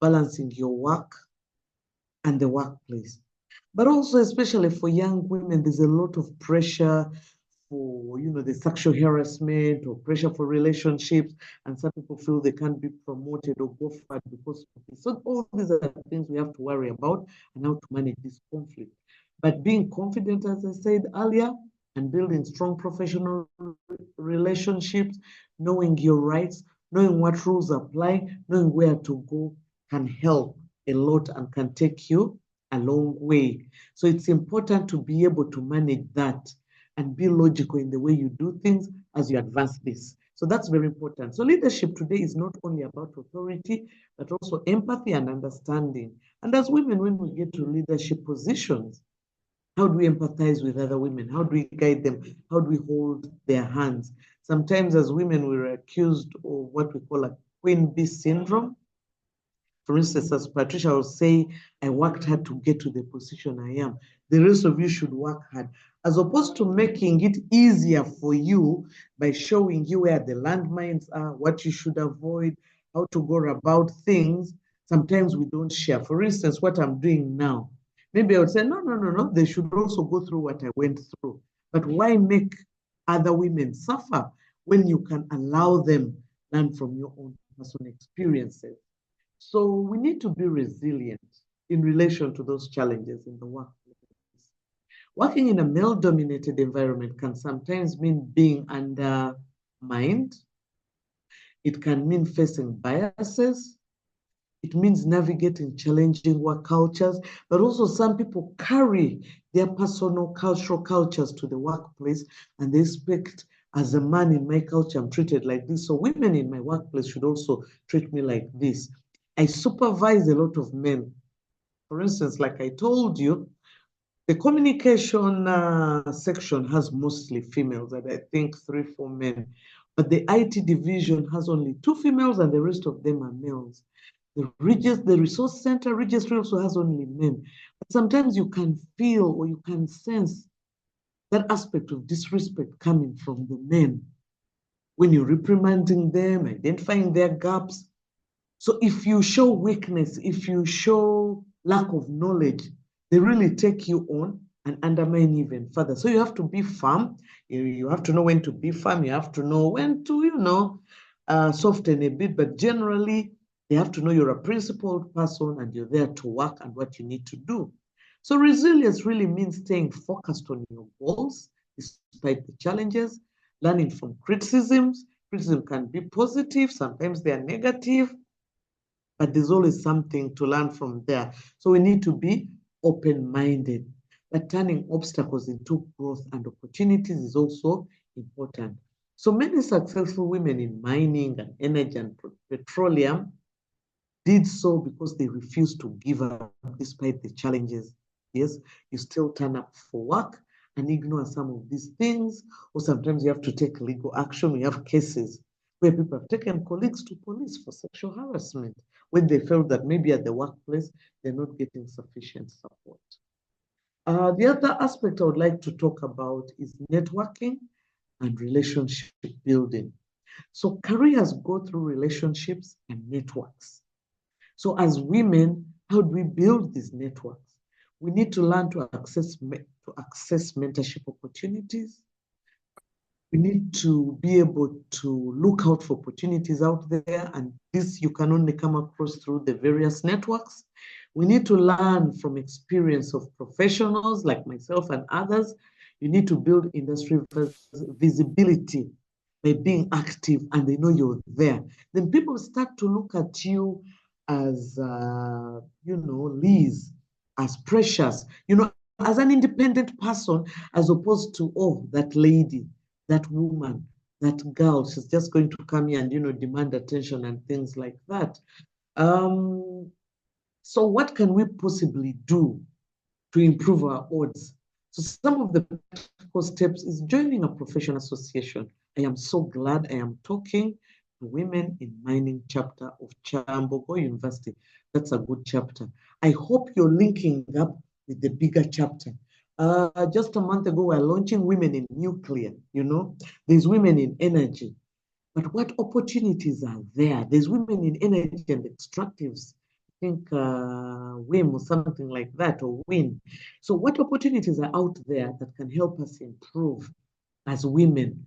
balancing your work and the workplace. But also, especially for young women, there's a lot of pressure for, the sexual harassment or pressure for relationships. And some people feel they can't be promoted or go forward because of this. So all these are things we have to worry about and how to manage this conflict. But being confident, as I said earlier, and building strong professional relationships, knowing your rights, knowing what rules apply, knowing where to go can help a lot and can take you a long way. So it's important to be able to manage that and be logical in the way you do things as you advance this. So that's very important. So leadership today is not only about authority, but also empathy and understanding. And as women, when we get to leadership positions, how do we empathize with other women? How do we guide them? How do we hold their hands? Sometimes as women, we're accused of what we call a queen bee syndrome. For instance, as Patricia will say, I worked hard to get to the position I am. The rest of you should work hard. As opposed to making it easier for you by showing you where the landmines are, what you should avoid, how to go about things, sometimes we don't share. For instance, what I'm doing now, maybe I would say, no, they should also go through what I went through. But why make other women suffer when you can allow them learn from your own personal experiences? So we need to be resilient in relation to those challenges in the workplace. Working in a male-dominated environment can sometimes mean being undermined. It can mean facing biases. It means navigating challenging work cultures, but also some people carry their personal cultural cultures to the workplace and they expect, as a man in my culture, I'm treated like this. So women in my workplace should also treat me like this. I supervise a lot of men. For instance, like I told you, the communication section has mostly females, and I think 3, 4 men. But the IT division has only 2 females, and the rest of them are males. The resource center registry also has only men. But sometimes you can feel or you can sense that aspect of disrespect coming from the men when you're reprimanding them, identifying their gaps. So if you show weakness, if you show lack of knowledge, they really take you on and undermine even further. So you have to be firm. You have to know when to be firm. You have to know when to, soften a bit. But generally, you have to know you're a principled person and you're there to work and what you need to do. So resilience really means staying focused on your goals despite the challenges, learning from criticisms. Criticism can be positive, sometimes they are negative, but there's always something to learn from there. So we need to be open-minded. But turning obstacles into growth and opportunities is also important. So many successful women in mining and energy and petroleum did so because they refused to give up despite the challenges. Yes, you still turn up for work and ignore some of these things, or sometimes you have to take legal action. We have cases where people have taken colleagues to police for sexual harassment when they felt that maybe at the workplace they're not getting sufficient support. The other aspect I would like to talk about is networking and relationship building. So careers go through relationships and networks. So as women, how do we build these networks? We need to learn to access mentorship opportunities. We need to be able to look out for opportunities out there, and this you can only come across through the various networks. We need to learn from experience of professionals like myself and others. You need to build industry visibility by being active and they know you're there. Then people start to look at you as, Liz, as precious, as an independent person, as opposed to, oh, that lady, that woman, that girl, she's just going to come here and, demand attention and things like that. So what can we possibly do to improve our odds? So some of the practical steps is joining a professional association. I am so glad I am talking to Women in Mining chapter of Kyambogo University. That's a good chapter. I hope you're linking up with the bigger chapter. Just a month ago, we're launching Women in Nuclear, There's Women in Energy. But what opportunities are there? There's Women in Energy and Extractives think WIM or something like that, or WIN. So what opportunities are out there that can help us improve as women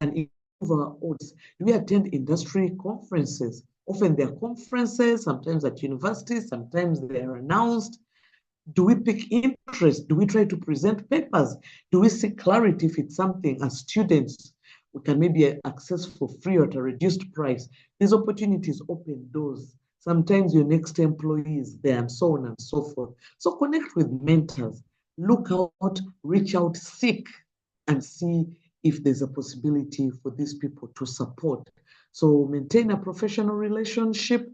and improve our odds? Do we attend industry conferences? Often they're conferences, sometimes at universities, sometimes they're announced. Do we pick interest? Do we try to present papers? Do we seek clarity if it's something as students we can maybe access for free or at a reduced price? These opportunities open doors. Sometimes your next employee is there and so on and so forth. So connect with mentors, look out, reach out, seek, and see if there's a possibility for these people to support. So maintain a professional relationship.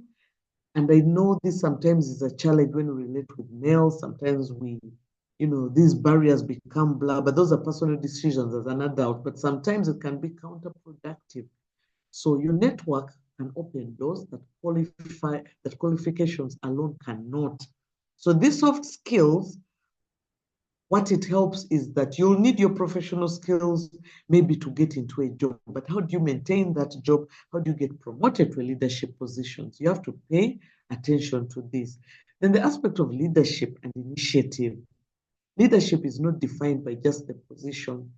And I know this sometimes is a challenge when we relate with males. Sometimes these barriers become blur, but those are personal decisions as an adult, but sometimes it can be counterproductive. So your network can open doors that qualifications alone cannot. So these soft skills, what it helps is that you'll need your professional skills maybe to get into a job, but how do you maintain that job? How do you get promoted to leadership positions? You have to pay attention to this. Then the aspect of leadership and initiative. Leadership is not defined by just the position.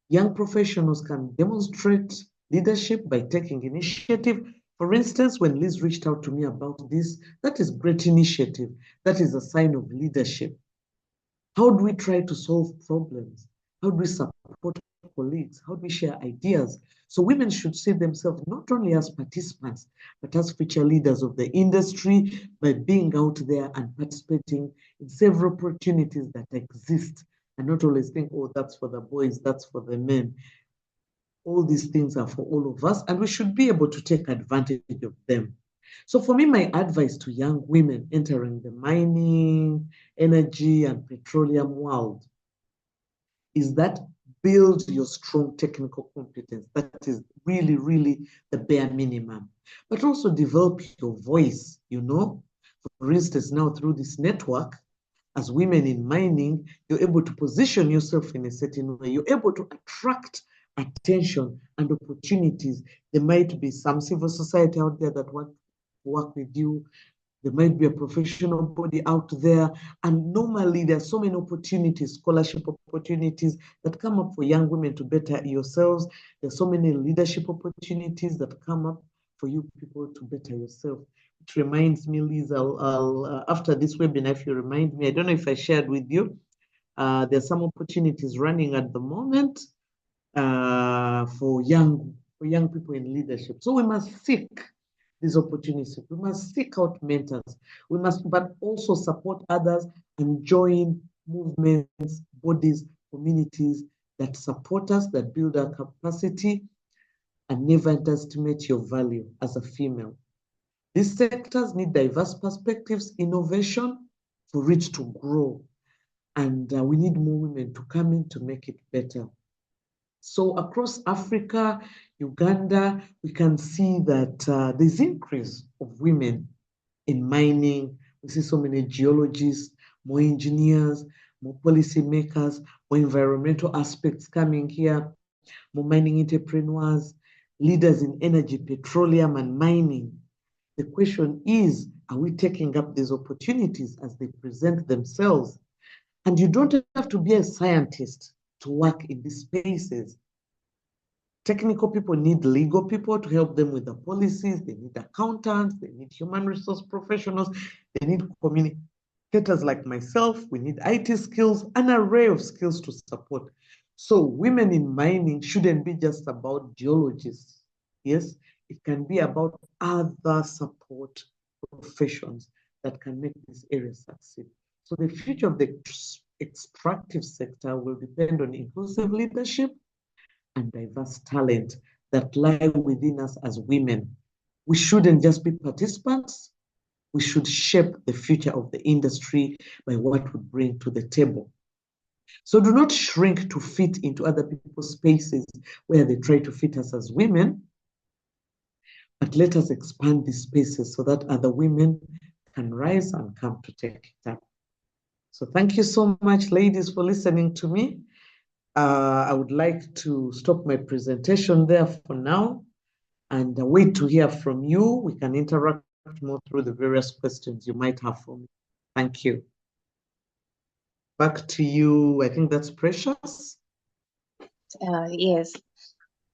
Young professionals can demonstrate leadership by taking initiative. For instance, when Liz reached out to me about this, that is great initiative. That is a sign of leadership. How do we try to solve problems? How do we support colleagues? How do we share ideas? So women should see themselves not only as participants, but as future leaders of the industry by being out there and participating in several opportunities that exist, and not always think, oh, that's for the boys, that's for the men. All these things are for all of us, and we should be able to take advantage of them. So for me, my advice to young women entering the mining, energy, and petroleum world is that build your strong technical competence. That is really, really the bare minimum. But also develop your voice, For instance, now through this network, as women in mining, you're able to position yourself in a certain way. You're able to attract attention and opportunities. There might be some civil society out there that want to work with you. There might be a professional body out there. And normally there are so many opportunities, scholarship opportunities that come up for young women to better yourselves. There's so many leadership opportunities that come up for you people to better yourself. Which reminds me, Liz, after this webinar, if you remind me, I don't know if I shared with you, there's some opportunities running at the moment for young people in leadership. So we must seek these opportunities. We must seek out mentors. We must, but also support others and join movements, bodies, communities that support us, that build our capacity, and never underestimate your value as a female. These sectors need diverse perspectives, innovation for it to grow. And we need more women to come in to make it better. So across Africa, Uganda, we can see that there's increase of women in mining. We see so many geologists, more engineers, more policymakers, more environmental aspects coming here, more mining entrepreneurs, leaders in energy, petroleum, and mining. The question is, are we taking up these opportunities as they present themselves? And you don't have to be a scientist to work in these spaces. Technical people need legal people to help them with the policies. They need accountants. They need human resource professionals. They need communicators like myself. We need IT skills, an array of skills to support. So women in mining shouldn't be just about geologists. Yes, it can be about other support professions that can make this area succeed. So the future of the extractive sector will depend on inclusive leadership and diverse talent that lie within us as women. We shouldn't just be participants. We should shape the future of the industry by what we bring to the table. So do not shrink to fit into other people's spaces where they try to fit us as women, but let us expand these spaces so that other women can rise and come to take it up. So thank you so much, ladies, for listening to me. I would like to stop my presentation there for now and wait to hear from you. We can interact more through the various questions you might have for me. Thank you. Back to you. I think that's Precious. Yes.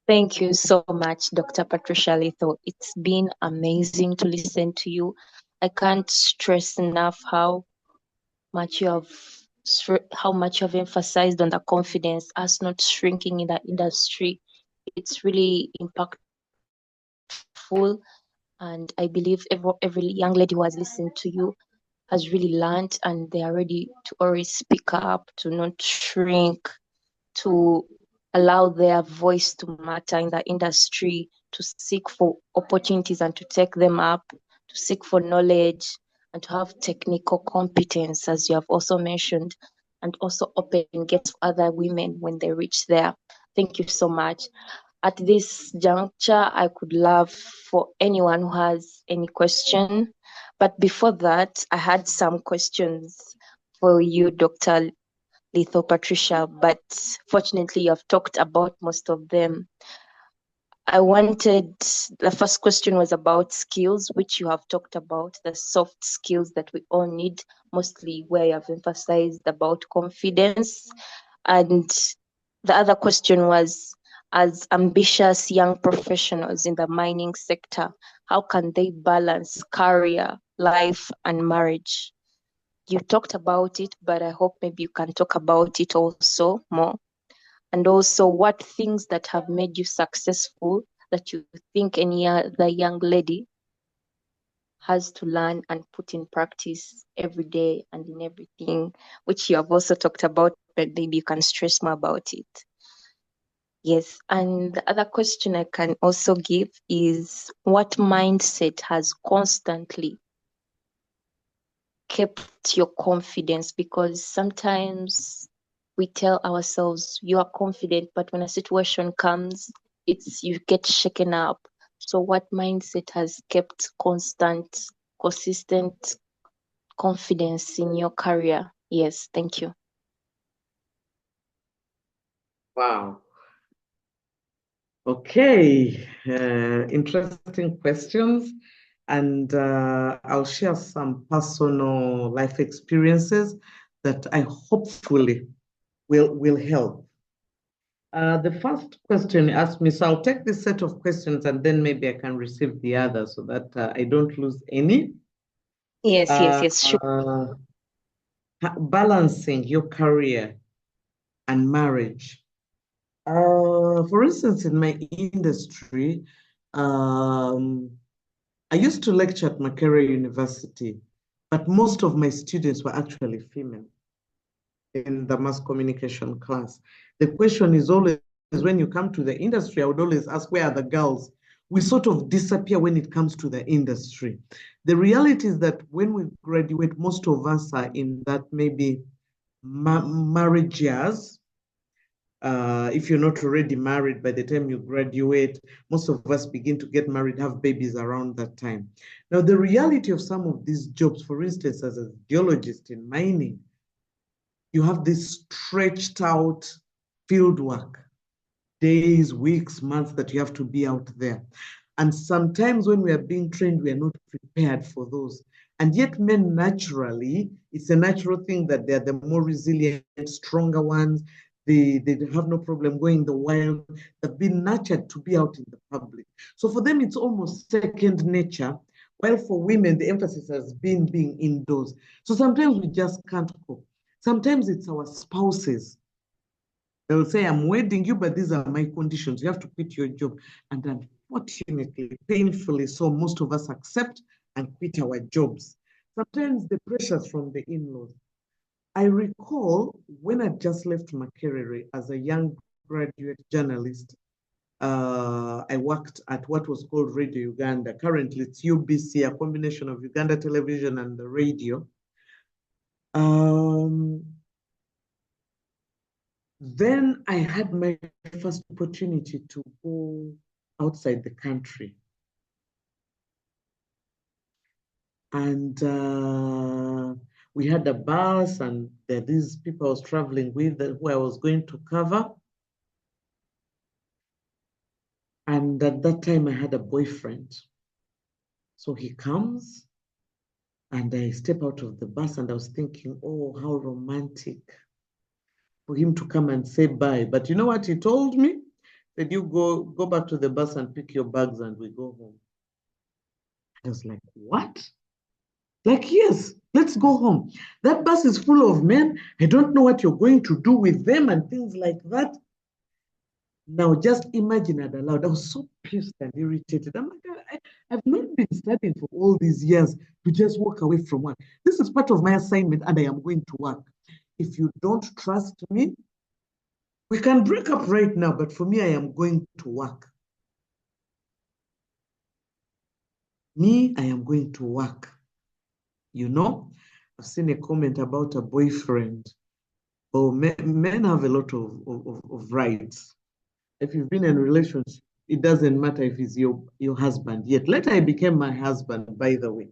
Thank you so much, Dr. Patricia Litho. It's been amazing to listen to you. I can't stress enough much you have how much you have emphasized on the confidence, us not shrinking in the industry. It's really impactful, and I believe every young lady who has listened to you has really learned, and they are ready to always speak up, to not shrink, to allow their voice to matter in the industry, to seek for opportunities and to take them up, to seek for knowledge and to have technical competence, as you have also mentioned, and also open gates for other women when they reach there. Thank you so much. At this juncture, I could love for anyone who has any question. But before that, I had some questions for you, Dr. Litho Patricia, but fortunately you have talked about most of them. The first question was about skills, which you have talked about, the soft skills that we all need, mostly where you have emphasized about confidence. And the other question was, as ambitious young professionals in the mining sector, how can they balance career, life, and marriage? You talked about it, but I hope maybe you can talk about it also more. And also, what things that have made you successful that you think any other young lady has to learn and put in practice every day and in everything, which you have also talked about, but maybe you can stress more about it. Yes, and the other question I can also give is, what mindset has constantly kept your confidence? Because sometimes we tell ourselves you are confident, but when a situation comes, it's you get shaken up. So what mindset has kept consistent confidence in your career? Yes, thank you. Wow. Okay. Interesting questions. And I'll share some personal life experiences that I hopefully will help. The first question asked me, so I'll take this set of questions and then maybe I can receive the other so that I don't lose any. Yes, sure. Balancing your career and marriage. For instance, in my industry, um, I used to lecture at Makerere University, but most of my students were actually female in the mass communication class. The question is always, when you come to the industry, I would always ask, where are the girls? We sort of disappear when it comes to the industry. The reality is that when we graduate, most of us are in that maybe marriage years. If you're not already married by the time you graduate, most of us begin to get married, have babies around that time. Now, the reality of some of these jobs, for instance, as a geologist in mining, you have this stretched out field work, days, weeks, months that you have to be out there. And sometimes when we are being trained, we are not prepared for those. And yet men naturally, it's a natural thing that they're the more resilient, stronger ones. They have no problem going in the wild. They've been nurtured to be out in the public. So for them, it's almost second nature. While for women, the emphasis has been being indoors. So sometimes we just can't cope. Sometimes it's our spouses. They'll say, I'm wedding you, but these are my conditions. You have to quit your job. And unfortunately, painfully so, most of us accept and quit our jobs. Sometimes the pressures from the in-laws. I recall when I just left Makerere as a young graduate journalist, I worked at what was called Radio Uganda. Currently, it's UBC, a combination of Uganda Television and the radio. Then I had my first opportunity to go outside the country. And we had a bus, and there are these people I was traveling with who I was going to cover. And at that time, I had a boyfriend. So he comes and I step out of the bus and I was thinking, oh, how romantic for him to come and say bye. But you know what he told me? Said, you go back to the bus and pick your bags and we go home. I was like, what? Like, yes, let's go home. That bus is full of men. I don't know what you're going to do with them and things like that. Now, just imagine it aloud. I was so pissed and irritated. I'm like, I've not been studying for all these years to just walk away from work. This is part of my assignment and I am going to work. If you don't trust me, we can break up right now, but for me, I am going to work. Me, I am going to work. You know, I've seen a comment about a boyfriend. Oh, men have a lot of rights. If you've been in a relationship, it doesn't matter if he's your husband yet. Later, I became my husband, by the way.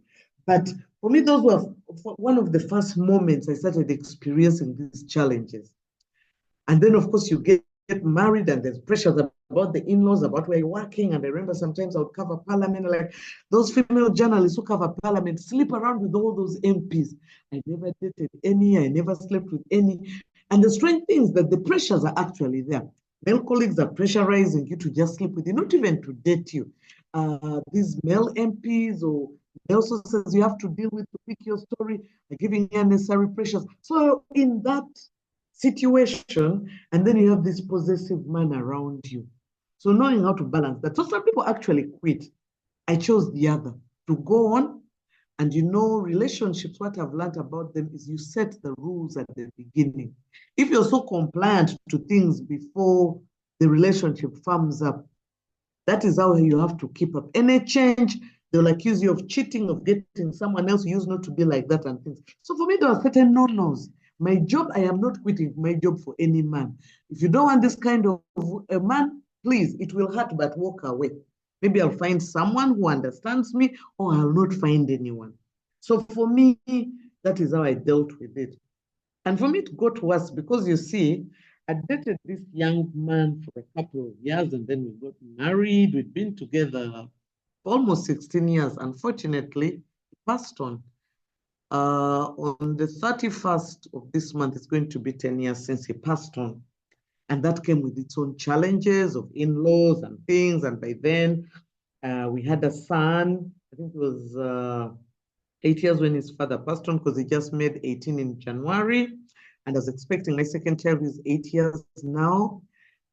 But for me, those were one of the first moments I started experiencing these challenges. And then, of course, you get married and there's pressures about the in-laws, about where you're working. And I remember sometimes I would cover parliament, like those female journalists who cover parliament, sleep around with all those MPs. I never dated any, I never slept with any. And the strange thing is that the pressures are actually there. Male colleagues are pressurizing you to just sleep with you, not even to date you. These male MPs or male sources you have to deal with to pick your story are giving you unnecessary pressures. So in that situation, and then you have this possessive man around you. So knowing how to balance that. So some people actually quit. I chose the other, to go on. And you know, relationships, what I've learned about them is you set the rules at the beginning. If you're so compliant to things before the relationship firms up, that is how you have to keep up. Any change, they'll accuse you of cheating, of getting someone else who used not to be like that and things. So for me, there are certain no-nos. My job, I am not quitting my job for any man. If you don't want this kind of a man, please, it will hurt, but walk away. Maybe I'll find someone who understands me, or I'll not find anyone. So for me, that is how I dealt with it. And for me, it got worse because you see, I dated this young man for a couple of years and then we got married. We'd been together for almost 16 years. Unfortunately, he passed on. On the 31st of this month, it's going to be 10 years since he passed on. And that came with its own challenges of in-laws and things. And by then, we had a son. I think it was 8 years when his father passed on because he just made 18 in January. And I was expecting my second child, who's 8 years now.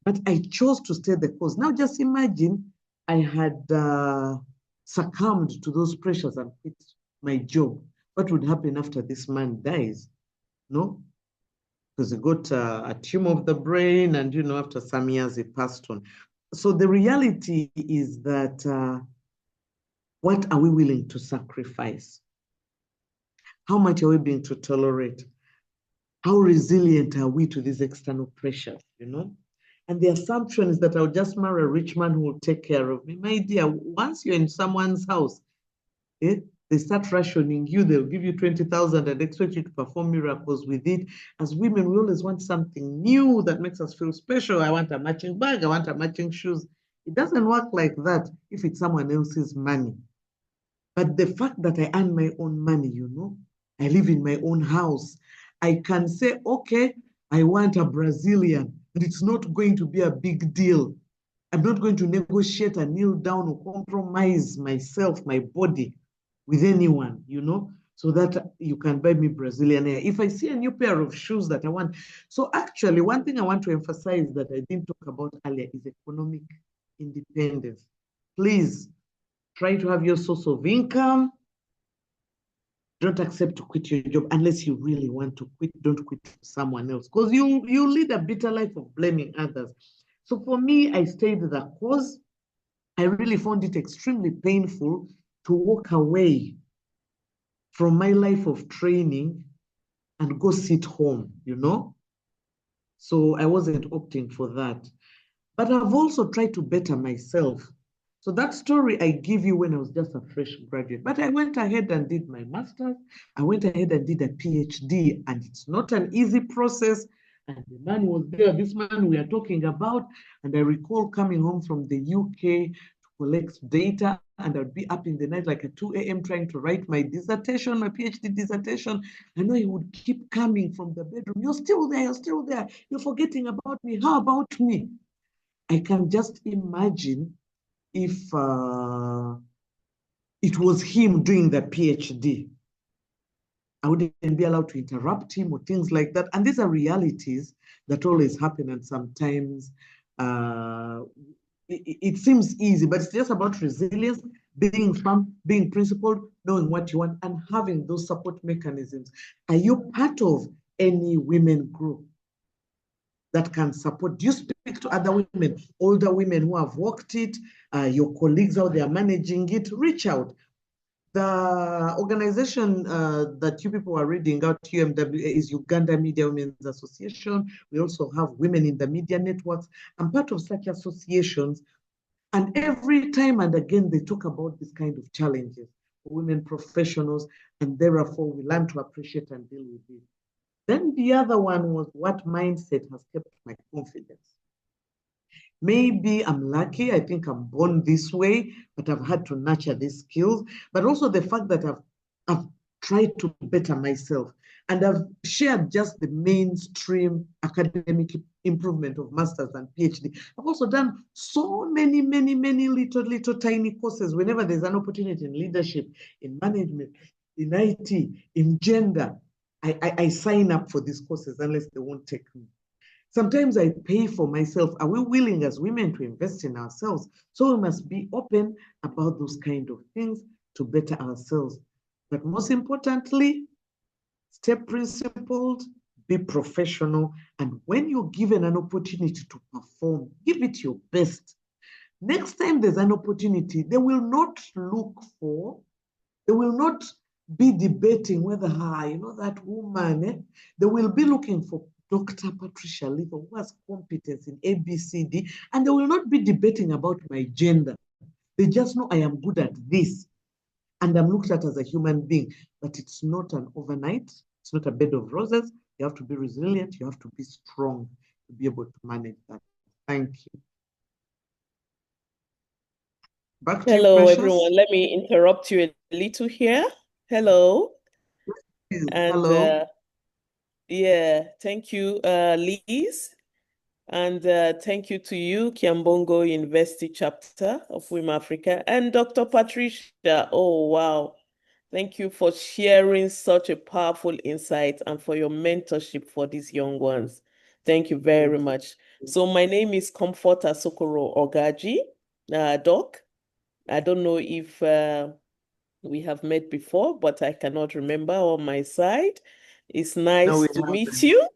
But I chose to stay the course. Now just imagine I had succumbed to those pressures and quit my job. What would happen after this man dies? No? Because he got a tumor of the brain and, you know, after some years he passed on. So the reality is that what are we willing to sacrifice? How much are we being to tolerate? How resilient are we to these external pressures, you know? And the assumption is that I'll just marry a rich man who will take care of me. My dear, once you're in someone's house, they start rationing you, they'll give you 20,000 and expect you to perform miracles with it. As women, we always want something new that makes us feel special. I want a matching bag, I want a matching shoes. It doesn't work like that if it's someone else's money. But the fact that I earn my own money, you know, I live in my own house, I can say, okay, I want a Brazilian, and it's not going to be a big deal. I'm not going to negotiate and kneel down or compromise myself, my body with anyone, you know, so that you can buy me Brazilian hair. If I see a new pair of shoes that I want. So actually, one thing I want to emphasize that I didn't talk about earlier is economic independence. Please try to have your source of income. Don't accept to quit your job unless you really want to quit. Don't quit for someone else because you lead a bitter life of blaming others. So for me, I stayed the course. I really found it extremely painful to walk away from my life of training and go sit home, you know? So I wasn't opting for that. But I've also tried to better myself. So that story I give you when I was just a fresh graduate, but I went ahead and did my master's. I went ahead and did a PhD, and it's not an easy process. And the man was there, this man we are talking about. And I recall coming home from the UK to collect data and I'd be up in the night like at 2 a.m. trying to write my dissertation, my PhD dissertation. I know he would keep coming from the bedroom. You're still there, you're still there. You're forgetting about me. How about me? I can just imagine if it was him doing the PhD. I wouldn't be allowed to interrupt him or things like that. And these are realities that always happen. And sometimes it seems easy, but it's just about resilience, being firm, being principled, knowing what you want, and having those support mechanisms. Are you part of any women group that can support? Do you speak to other women, older women who have walked it, your colleagues out there managing it? Reach out. The organization that you people are reading out, UMWA, is Uganda Media Women's Association. We also have Women in the Media Networks. I'm part of such associations. And every time and again, they talk about this kind of challenges for women professionals, and therefore we learn to appreciate and deal with it. Then the other one was, what mindset has kept my confidence? Maybe I'm lucky, I think I'm born this way, but I've had to nurture these skills. But also the fact that I've tried to better myself. And I've shared just the mainstream academic improvement of masters and PhD. I've also done so many little tiny courses whenever there's an opportunity in leadership, in management, in IT, in gender. I sign up for these courses unless they won't take me. Sometimes I pay for myself. Are we willing as women to invest in ourselves? So we must be open about those kind of things to better ourselves. But most importantly, stay principled, be professional, and when you're given an opportunity to perform, give it your best. Next time there's an opportunity, they will not be debating whether, that woman, they will be looking for Dr. Patricia Little, who has competence in ABCD, and they will not be debating about my gender. They just know I am good at this, and I'm looked at as a human being. But it's not an overnight. It's not a bed of roses. You have to be resilient. You have to be strong to be able to manage that. Thank you. Back to you, Hello, Precious. everyone. Let me interrupt you a little here. Hello. Hello. Yeah, thank you, Liz. And thank you to you, Kyambogo University chapter of WiM-Africa, and Dr. Patricia. Oh, wow. Thank you for sharing such a powerful insight and for your mentorship for these young ones. Thank you very much. So my name is Comfort Asokoro Ogaji, Doc. I don't know if we have met before, but I cannot remember on my side. It's nice to meet you.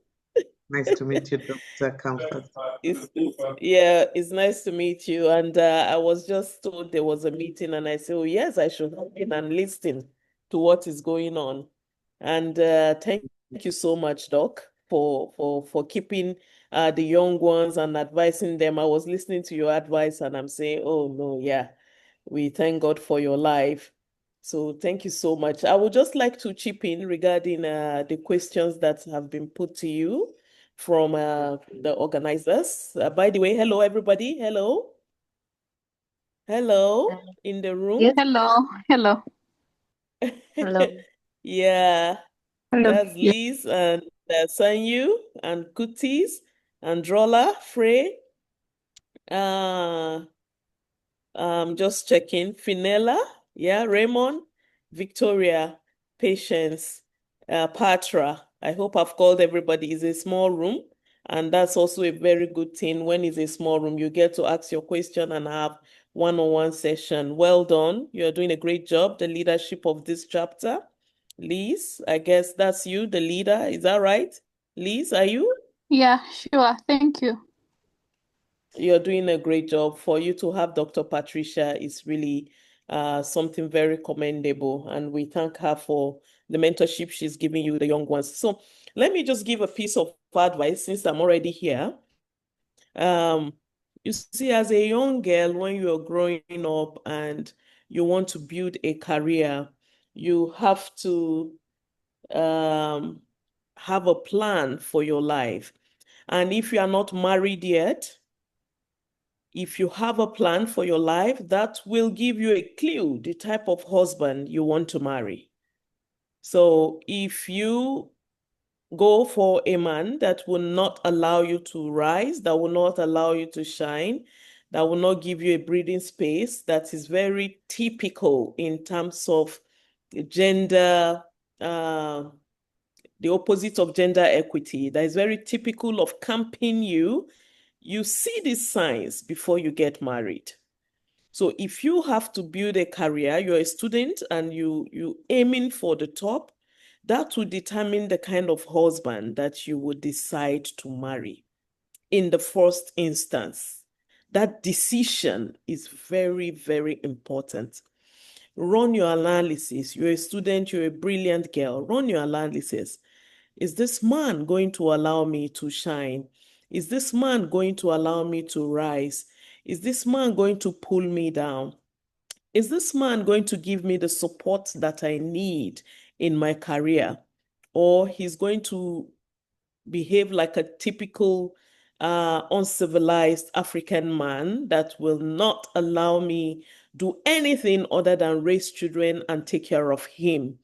Nice to meet you, Dr. Comfort. It's nice to meet you. And I was just told there was a meeting, and I said, oh, yes, I should hop in and listen to what is going on. And thank you so much, Doc, for keeping the young ones and advising them. I was listening to your advice, and I'm saying, oh, no, yeah, we thank God for your life. So thank you so much. I would just like to chip in regarding the questions that have been put to you from the organizers. By the way, hello, everybody. Hello. Hello in the room. Yes. Hello. Hello. Hello. Yeah. Hello. That's Liz and Sanyu and Kutis and Drola, Frey. Just checking. Finella, yeah, Raymond, Victoria, Patience, Patra. I hope I've called everybody. It's a small room, and that's also a very good thing. When it's a small room, you get to ask your question and have one-on-one session. Well done. You're doing a great job. The leadership of this chapter. Liz, I guess that's you, the leader. Is that right? Liz, are you? Yeah, sure. Thank you. You're doing a great job. For you to have Dr. Patricia is really something very commendable. And we thank her for the mentorship she's giving you, the young ones. So let me just give a piece of advice since I'm already here. You see, as a young girl, when you're growing up and you want to build a career, you have to have a plan for your life. And if you are not married yet, If you have a plan for your life, that will give you a clue, the type of husband you want to marry. So if you go for a man that will not allow you to rise, that will not allow you to shine, that will not give you a breathing space, that is very typical in terms of gender, the opposite of gender equity, that is very typical of camping you. You see these signs before you get married. So if you have to build a career, you're a student and you aiming for the top, that will determine the kind of husband that you would decide to marry in the first instance. That decision is very, very important. Run your analysis. You're a student, you're a brilliant girl. Run your analysis. Is this man going to allow me to shine? Is this man going to allow me to rise? Is this man going to pull me down? Is this man going to give me the support that I need in my career? Or he's going to behave like a typical uncivilized African man that will not allow me do anything other than raise children and take care of him.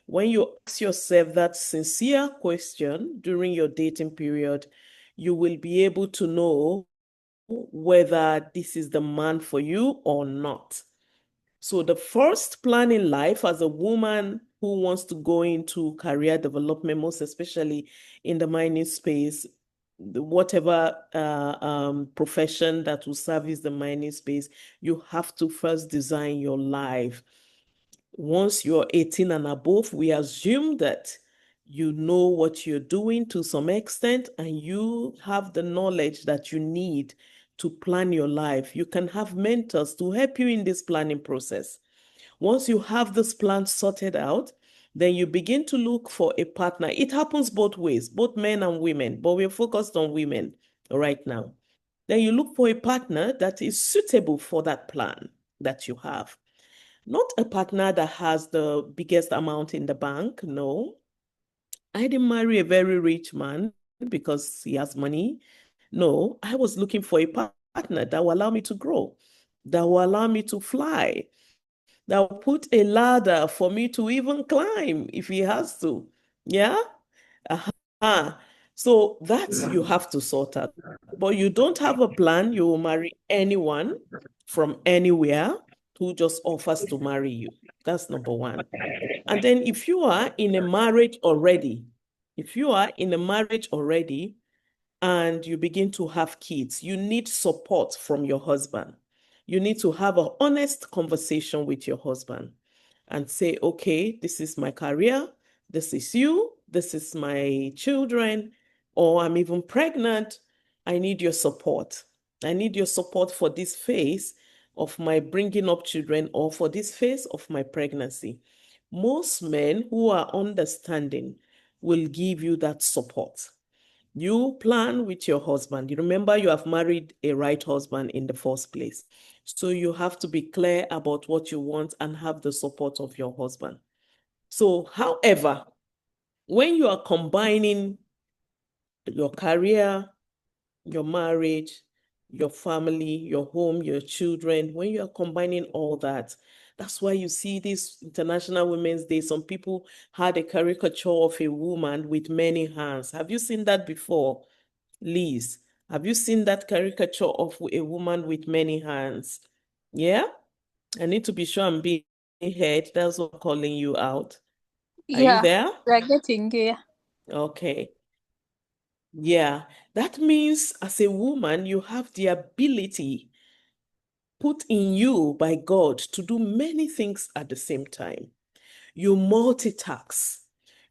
When you ask yourself that sincere question during your dating period, you will be able to know whether this is the man for you or not. So the first plan in life as a woman who wants to go into career development, most especially in the mining space, whatever profession that will service the mining space, you have to first design your life. Once you're 18 and above, we assume that you know what you're doing to some extent and you have the knowledge that you need to plan your life. You can have mentors to help you in this planning process. Once you have this plan sorted out, then you begin to look for a partner. It happens both ways, both men and women, but we're focused on women right now. Then you look for a partner that is suitable for that plan that you have. Not a partner that has the biggest amount in the bank, no. I didn't marry a very rich man because he has money. No, I was looking for a partner that will allow me to grow, that will allow me to fly, that will put a ladder for me to even climb if he has to. Yeah? So that's you have to sort out. But you don't have a plan, you will marry anyone from anywhere who just offers to marry you. That's number one. And then if you are in a marriage already, and you begin to have kids, you need support from your husband. You need to have an honest conversation with your husband and say, okay, this is my career, this is you, this is my children, or I'm even pregnant. I need your support. I need your support for this phase of my bringing up children or for this phase of my pregnancy. Most men who are understanding will give you that support. You plan with your husband. You remember you have married a right husband in the first place. So you have to be clear about what you want and have the support of your husband. So, however, when you are combining your career, your marriage, your family, your home, your children, when you are combining all that, that's why you see this International Women's Day. Some people had a caricature of a woman with many hands. Have you seen that before, Liz? Have you seen that caricature of a woman with many hands? Yeah? I need to be sure I'm being heard. That's what I'm calling you out. Are you Yeah, there? we're getting here. Okay. Yeah. That means as a woman, you have the ability put in you by God to do many things at the same time. You multitask.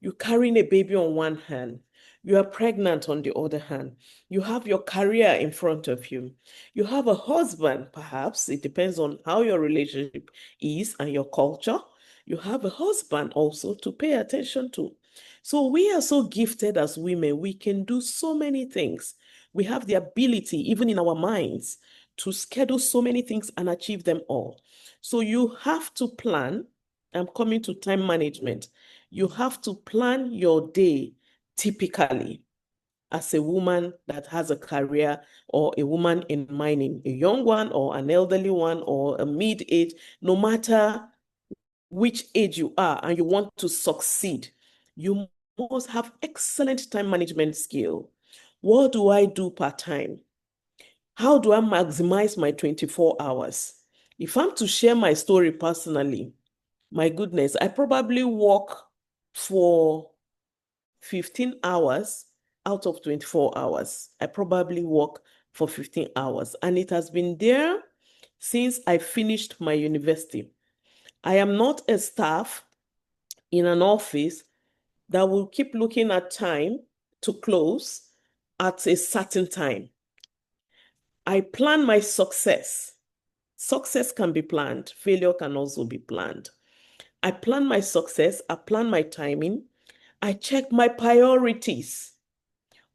You're carrying a baby on one hand. You are pregnant on the other hand. You have your career in front of you. You have a husband, perhaps. It depends on how your relationship is and your culture. You have a husband also to pay attention to. So we are so gifted as women. We can do so many things. We have the ability, even in our minds, to schedule so many things and achieve them all. So you have to plan. I'm coming to time management. You have to plan your day typically. as a woman that has a career, or a woman in mining, a young one or an elderly one or a mid-age, no matter which age you are and you want to succeed, you must have excellent time management skill. What do I do part-time? How do I maximize my 24 hours? If I'm to share my story personally, my goodness, I probably work for 15 hours out of 24 hours. I probably work for 15 hours. And it has been there since I finished my university. I am not a staff in an office that will keep looking at time to close at a certain time. I plan my success. Success can be planned. Failure can also be planned. I plan my success. I plan my timing. I check my priorities.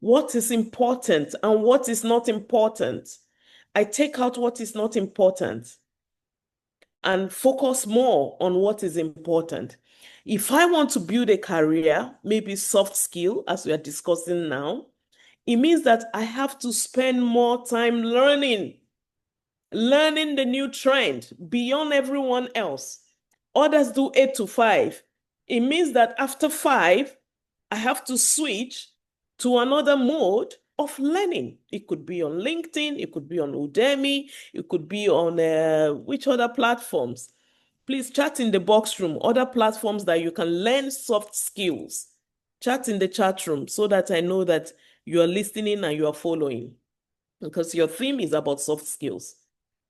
What is important and what is not important. I take out what is not important and focus more on what is important. If I want to build a career, maybe soft skill, as we are discussing now, it means that I have to spend more time learning the new trend beyond everyone else. Others do 8 to 5. It means that after 5, I have to switch to another mode of learning. It could be on LinkedIn, it could be on Udemy, it could be on which other platforms? Please chat in the box room, other platforms that you can learn soft skills. Chat in the chat room so that I know that you are listening and you are following, because your theme is about soft skills.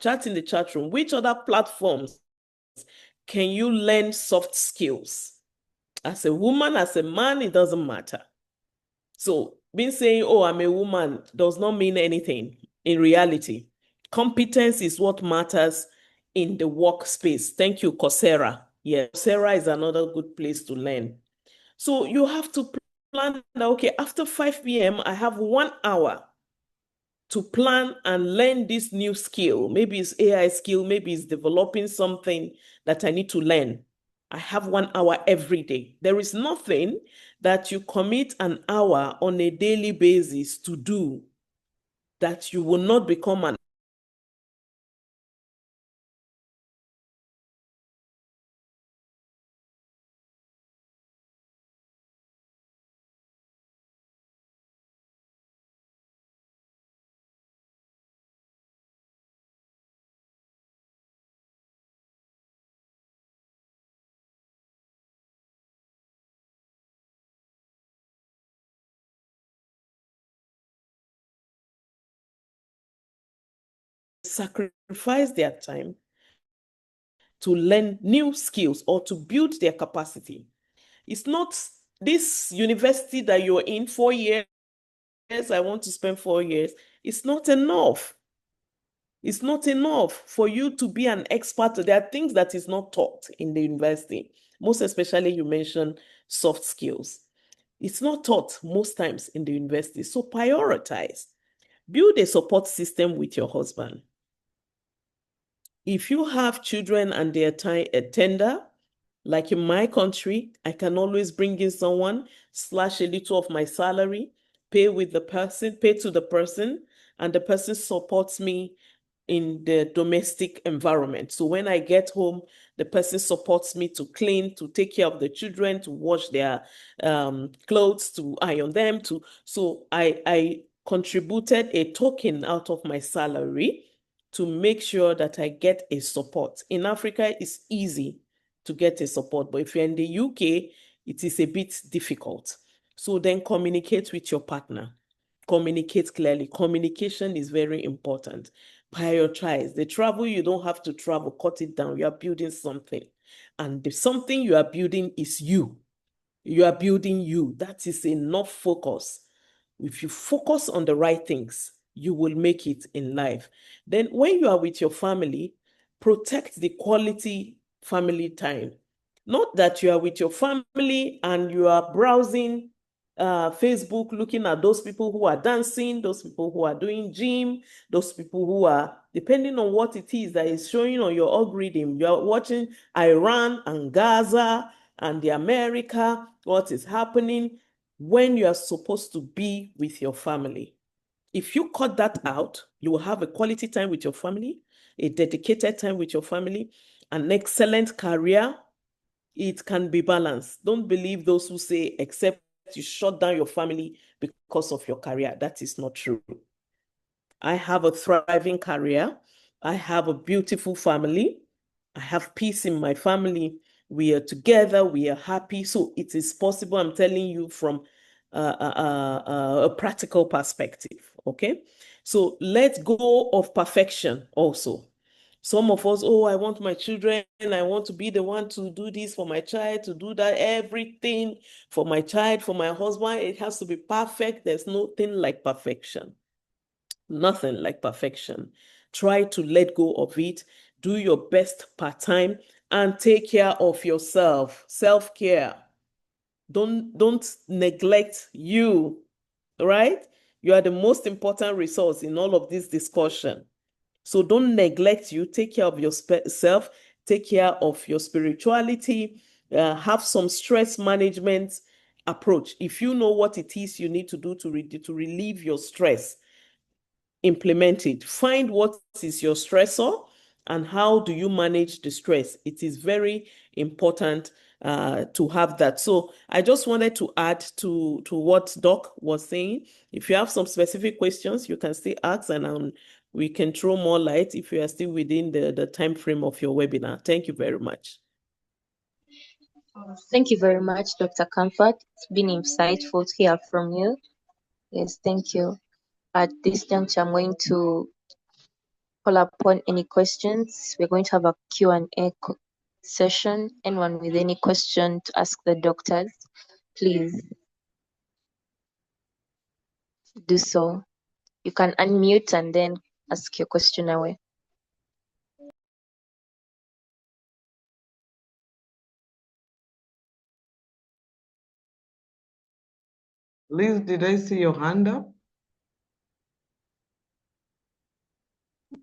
Chat in the chat room. Which other platforms can you learn soft skills? As a woman, as a man, it doesn't matter. So being saying, oh, I'm a woman does not mean anything in reality. Competence is what matters in the workspace. Thank you, Coursera. Yeah, Coursera is another good place to learn. So you have to plan that, okay, after 5 p.m., I have 1 hour to plan and learn this new skill. Maybe it's AI skill, maybe it's developing something that I need to learn. I have 1 hour every day. There is nothing that you commit an hour on a daily basis to do that you will not become an sacrifice their time to learn new skills or to build their capacity. It's not this university that you're in 4 years, I want to spend 4 years. It's not enough. It's not enough for you to be an expert. There are things that is not taught in the university. Most especially, you mentioned soft skills. It's not taught most times in the university. So prioritize. Build a support system with your husband. If you have children and they're tender, like in my country, I can always bring in someone, slash a little of my salary, pay to the person, and the person supports me in the domestic environment. So when I get home, the person supports me to clean, to take care of the children, to wash their clothes, to iron them. So I contributed a token out of my salary to make sure that I get a support. In Africa, it's easy to get a support, but if you're in the UK, it is a bit difficult. So then communicate with your partner. Communicate clearly. Communication is very important. Prioritize. The travel, you don't have to travel, cut it down. You are building something. And the something you are building is you. You are building you. That is enough focus. If you focus on the right things, you will make it in life. Then when you are with your family, protect the quality family time. Not that you are with your family and you are browsing Facebook, looking at those people who are dancing, those people who are doing gym, those people who are, depending on what it is that is showing on your algorithm, you are watching Iran and Gaza and the America, what is happening. when you are supposed to be with your family. If you cut that out, you will have a quality time with your family, a dedicated time with your family, an excellent career. It can be balanced. Don't believe those who say, except you shut down your family because of your career. That is not true. I have a thriving career. I have a beautiful family. I have peace in my family. We are together. We are happy. So it is possible. I'm telling you from a practical perspective. Okay. So let go of perfection also. Some of us, oh, I want my children, I want to be the one to do this for my child, to do that, everything for my child, for my husband. It has to be perfect. There's nothing like perfection. Nothing like perfection. Try to let go of it. Do your best part-time and take care of yourself. Self-care. Don't neglect you, right? You are the most important resource in all of this discussion. So don't neglect you. Take care of yourself. Take care of your spirituality. Have some stress management approach. If you know what it is you need to do to relieve your stress, implement it. Find what is your stressor and how do you manage the stress. It is very important to have that. So I just wanted to add to what Doc was saying. If you have some specific questions, you can still ask, and we can throw more light if you are still within the time frame of your webinar. Thank you very much. Thank you very much, Dr. Comfort. It's been insightful to hear from you. Yes, thank you. At this juncture, I'm going to call upon any questions. We're going to have a Q&A session. Anyone with any question to ask the doctors, please do so. You can unmute and then ask your question away. Liz, did I see your hand up?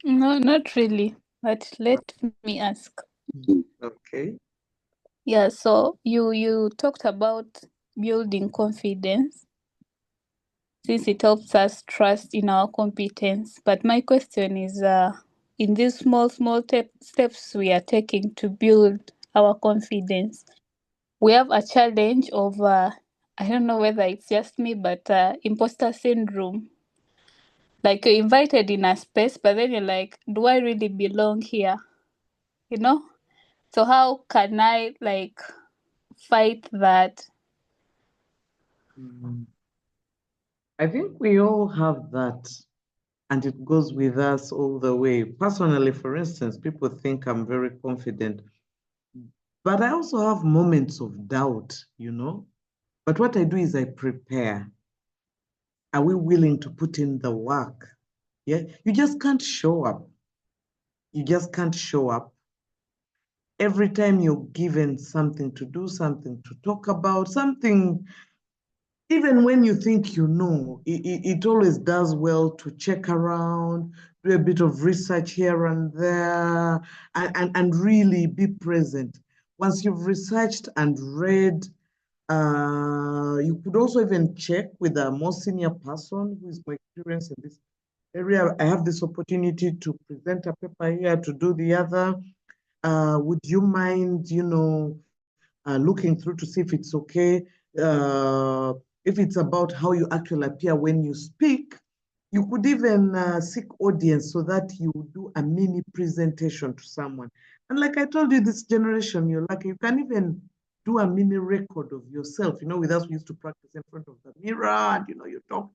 No, not really, but let me ask. Okay. Yeah, so you talked about building confidence since it helps us trust in our competence. But my question is, in these small steps we are taking to build our confidence, we have a challenge of, I don't know whether it's just me, but imposter syndrome. Like you're invited in a space, but then you're like, do I really belong here? You know? So how can I like fight that? I think we all have that, and it goes with us all the way. Personally, for instance, people think I'm very confident, but I also have moments of doubt, you know? But what I do is I prepare. Are we willing to put in the work? Yeah, you just can't show up. You just can't show up. Every time you're given something to do, something to talk about, something, even when you think you know, it always does well to check around, do a bit of research here and there, and really be present. Once you've researched and read, you could also even check with a more senior person who is more experienced in this area. I have this opportunity to present a paper here, to do the other. Would you mind, looking through to see if it's okay? If it's about how you actually appear when you speak, you could even seek audience so that you do a mini presentation to someone. And like I told you, this generation, you're lucky. You can even do a mini record of yourself. With us, we used to practice in front of the mirror and, you talk,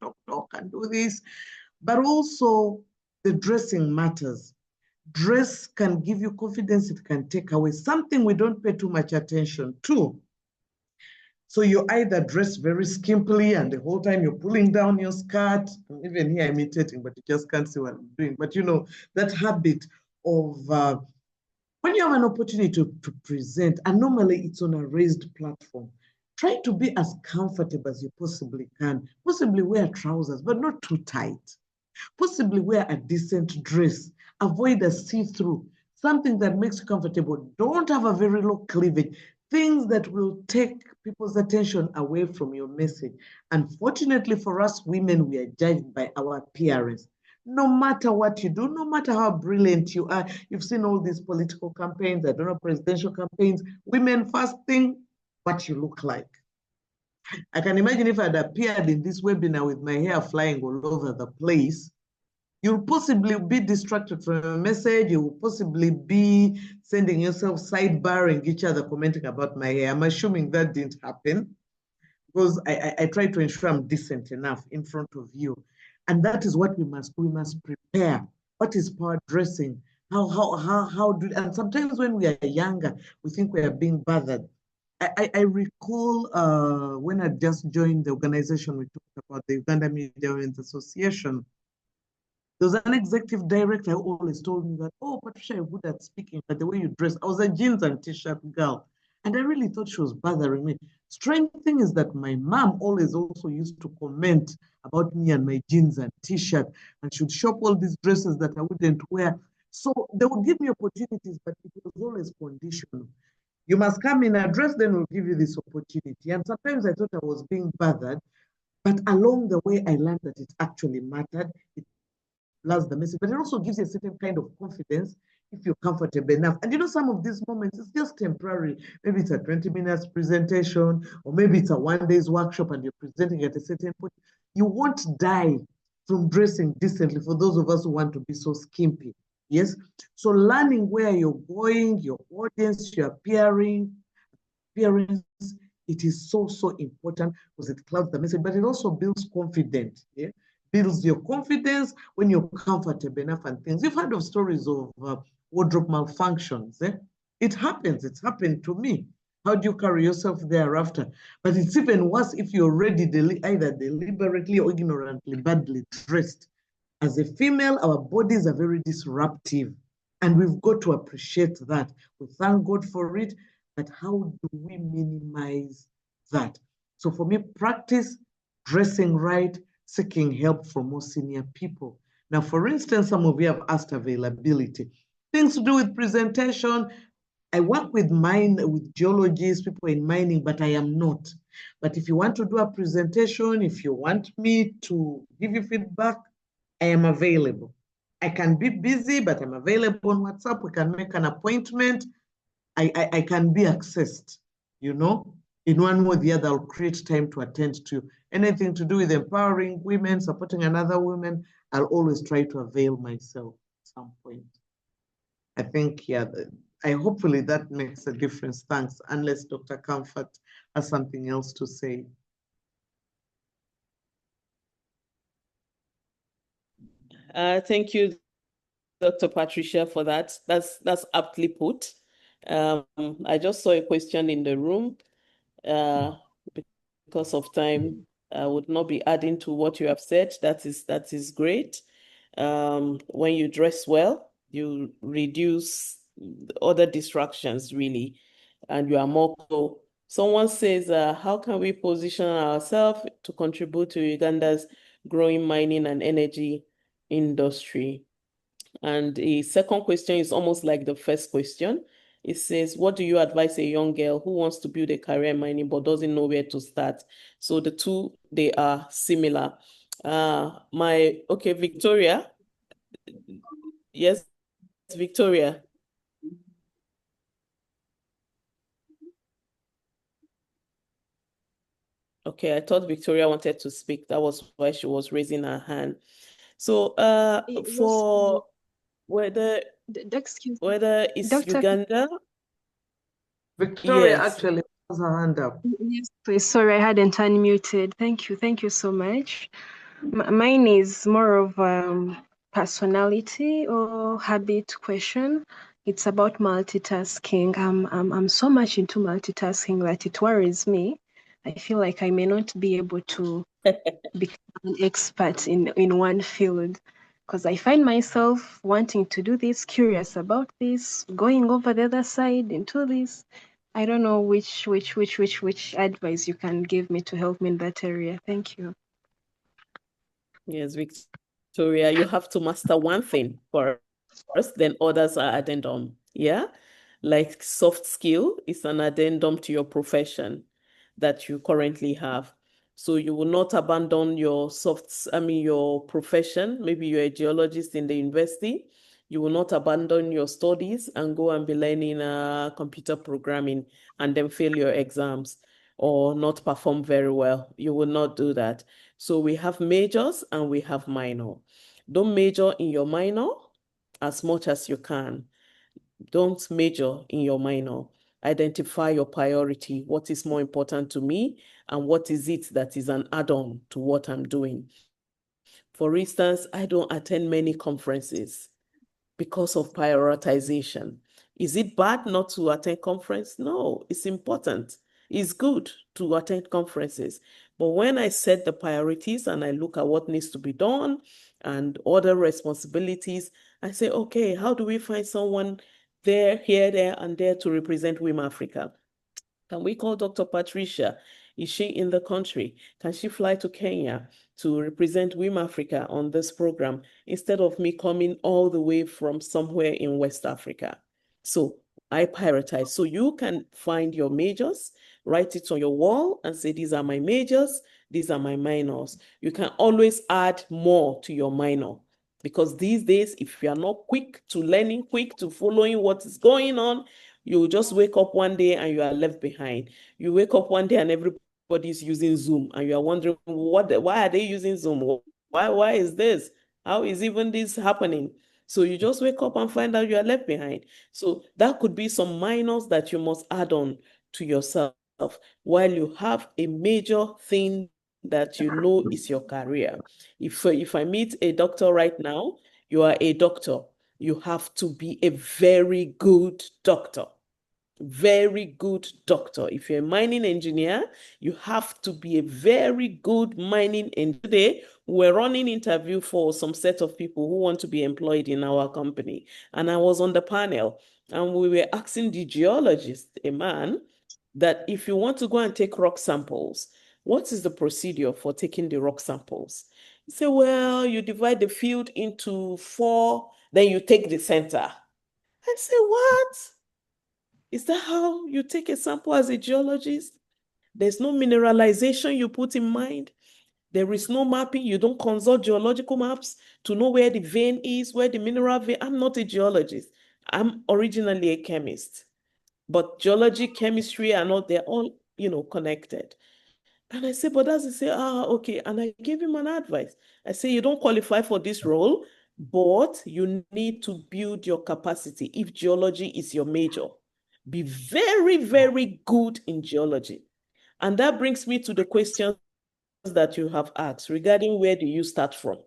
and do this. But also the dressing matters. Dress can give you confidence, it can take away. Something we don't pay too much attention to. So you either dress very skimpily and the whole time you're pulling down your skirt. Even here I'm imitating, but you just can't see what I'm doing. But that habit of when you have an opportunity to present, and normally it's on a raised platform, try to be as comfortable as you possibly can. Possibly wear trousers, but not too tight. Possibly wear a decent dress. Avoid a see-through, something that makes you comfortable. Don't have a very low cleavage. things that will take people's attention away from your message. Unfortunately for us women, we are judged by our appearance. No matter what you do, no matter how brilliant you are, you've seen all these political campaigns, I don't know, presidential campaigns, women first thing, what you look like. I can imagine if I'd appeared in this webinar with my hair flying all over the place, you'll possibly be distracted from a message. You will possibly be sending yourself sidebarring each other, commenting about my hair. I'm assuming that didn't happen because I try to ensure I'm decent enough in front of you. And that is what we must do. We must prepare. What is power dressing? And sometimes when we are younger, we think we are being bothered. I recall when I just joined the organization we talked about, the Uganda Media Women's Association. There was an executive director who always told me that, oh, Patricia, you're good at speaking, but the way you dress, I was a jeans and t-shirt girl. And I really thought she was bothering me. Strange thing is that my mom always also used to comment about me and my jeans and t-shirt, and she'd shop all these dresses that I wouldn't wear. So they would give me opportunities, but it was always conditional. You must come in a dress, then we'll give you this opportunity. And sometimes I thought I was being bothered, but along the way, I learned that it actually mattered. It blurs the message, but it also gives you a certain kind of confidence if you're comfortable enough. And you know, some of these moments, it's just temporary. Maybe it's a 20 minutes presentation, or maybe it's a 1 day's workshop and you're presenting at a certain point. You won't die from dressing decently for those of us who want to be so skimpy. Yes. So learning where you're going, your audience, your appearance, it is so important because it clouds the message, but it also builds confidence. Yeah? Builds your confidence when you're comfortable enough and things. You've heard of stories of wardrobe malfunctions. Eh? It happens. It's happened to me. How do you carry yourself thereafter? But it's even worse if you're already either deliberately or ignorantly badly dressed. As a female, our bodies are very disruptive, and we've got to appreciate that. We thank God for it, but how do we minimize that? So for me, practice dressing right, seeking help from more senior people. Now, for instance, some of you have asked availability. Things to do with presentation. I work with geologists, people in mining, but I am not. But if you want to do a presentation, if you want me to give you feedback, I am available. I can be busy, but I'm available on WhatsApp. We can make an appointment. I can be accessed, you know, in one way or the other. I'll create time to attend to anything to do with empowering women, supporting another woman. I'll always try to avail myself at some point. I think, yeah, hopefully that makes a difference. Thanks, unless Dr. Comfort has something else to say. Thank you, Dr. Patricia, for that. That's aptly put. I just saw a question in the room. Because of time, I would not be adding to what you have said. That is great. When you dress well, you reduce other distractions, really, and you are more cool. Someone says, how can we position ourselves to contribute to Uganda's growing mining and energy industry? And a second question is almost like the first question. It says, what do you advise a young girl who wants to build a career in mining but doesn't know where to start? So the two, they are similar. Victoria. Yes, Victoria. Okay, I thought Victoria wanted to speak. That was why she was raising her hand. So for whether it's Dr. Uganda. Victoria Yes. actually has her hand up. Yes, please. Sorry, I hadn't unmuted. Thank you. Thank you so much. Mine is more of personality or habit question. It's about multitasking. I'm so much into multitasking that it worries me. I feel like I may not be able to become an expert in one field, because I find myself wanting to do this, curious about this, going over the other side into this. I don't know which advice you can give me to help me in that area. Thank you. Yes, Victoria, you have to master one thing first, then others are added on. Yeah. like soft skill. It's an addendum to your profession that you currently have. So you will not abandon your your profession. Maybe you're a geologist in the university. You will not abandon your studies and go and be learning computer programming and then fail your exams or not perform very well. You will not do that. So we have majors and we have minor. Don't major in your minor as much as you can. Don't major in your minor. Identify your priority. What is more important to me and what is it that is an add-on to what I'm doing? For instance, I don't attend many conferences because of prioritization. Is it bad not to attend conference? No, it's important. It's good to attend conferences. But when I set the priorities and I look at what needs to be done and other responsibilities, I say, okay, how do we find someone there, here, there, and there to represent WiM-Africa? Can we call Dr. Patricia? Is she in the country? Can she fly to Kenya to represent WiM-Africa on this program instead of me coming all the way from somewhere in West Africa? So I prioritize. So you can find your majors, write it on your wall and say, these are my majors, these are my minors. You can always add more to your minor. Because these days, if you are not quick to learning, quick to following what is going on, you just wake up one day and you are left behind. You wake up one day and everybody's using Zoom and you are wondering, why are they using Zoom? Why is this? How is even this happening? So you just wake up and find out you are left behind. So that could be some minors that you must add on to yourself while you have a major thing that you know is your career. If I meet a doctor right now, you are a doctor. You have to be a very good doctor. Very good doctor. If you're a mining engineer, you have to be a very good mining engineer. Today, we're running interview for some set of people who want to be employed in our company. And I was on the panel and we were asking the geologist, a man, that if you want to go and take rock samples, what is the procedure for taking the rock samples? He said, well, you divide the field into 4, then you take the center. I said, what? Is that how you take a sample as a geologist? There's no mineralization you put in mind. There is no mapping. You don't consult geological maps to know where the vein is, where the mineral vein. I'm not a geologist. I'm originally a chemist. But geology, chemistry, and all, they're all, connected. And I said, but as he say, okay. And I gave him an advice. I say, you don't qualify for this role, but you need to build your capacity if geology is your major. Be very, very good in geology. And that brings me to the questions that you have asked regarding where do you start from?